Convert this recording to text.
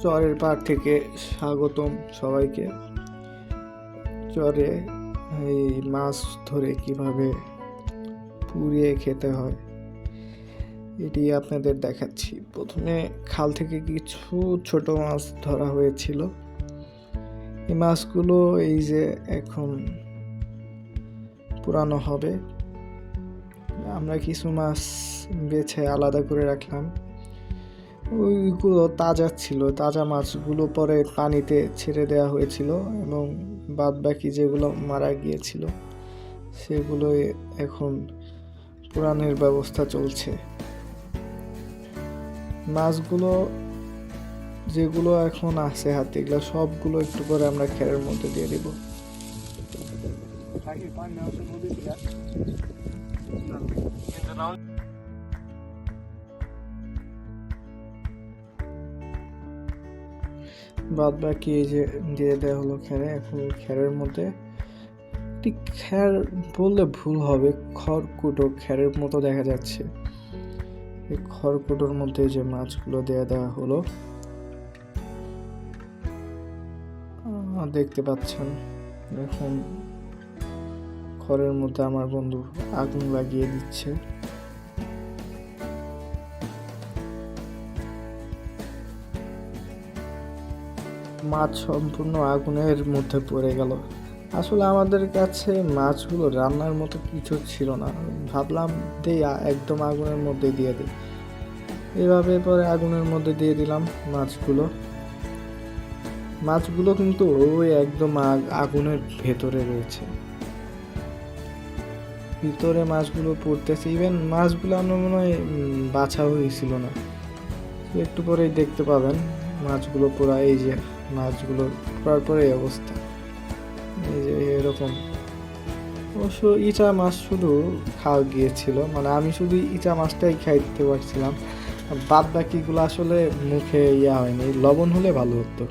চরের পাড় থেকে স্বাগতম সবাইকে। চরে এই মাছ ধরে কিভাবে পুড়িয়ে খেতে হয় এটি আপনাদের দেখাচ্ছি। প্রথমে খাল থেকে কিছু ছোট মাছ ধরা হয়েছিল। এই মাছগুলো এই যে এখন পুরানো হবে। আমরা কিছু মাছ বেছে আলাদা করে রাখলাম। ওইগুলো তাজা ছিল, তাজা মাছগুলো পরে পানিতে ছেড়ে দেওয়া হয়েছিল এবং বাদ বাকি যেগুলো মারা গিয়েছিল সেগুলো এখন পুরানোর ব্যবস্থা চলছে। মাছগুলো যেগুলো এখন আছে হাতে, এগুলো সবগুলো একটু করে আমরা খেরের মধ্যে দিয়ে দিব। বাদ বাকি এই যে দিয়ে দেওয়া হলো খেরে। এখন খেরের মধ্যে ঠিক খ্যার বললে ভুল হবে, খড়কুটো খেরের মতো দেখা যাচ্ছে। এই খড়কুটোর মধ্যে যে মাছগুলো দেওয়া হলো দেখতে পাচ্ছেন। এখন খড়ের মধ্যে আমার বন্ধু আগুন লাগিয়ে দিচ্ছে। মাছ সম্পূর্ণ আগুনের মধ্যে পড়ে গেল। আসলে আমাদের কাছে মাছগুলো রান্নার মতো কিছু ছিল না, ভাবলাম দেই একদম আগুনের মধ্যে দিয়ে দিই। এভাবে পরে আগুনের মধ্যে দিয়ে দিলাম মাছগুলো কিন্তু ওই একদম আগুনের ভেতরে রয়েছে, ভিতরে মাছগুলো পড়তেছে। ইভেন মাছগুলো আমার মনে হয় বাছা হয়েছিল না। একটু পরেই দেখতে পাবেন মাছগুলো পুরা, এই যে মাছগুলো পড়ার পরে এই অবস্থা, এই যে এরকম। অবশ্য ইচা মাছ শুধু খাওয়া গিয়েছিল, মানে আমি শুধু ইচা মাছটাই খাইতে পারছিলাম, বাদ বাকিগুলো আসলে মুখে হয়নি। লবণ হলে ভালো হতো।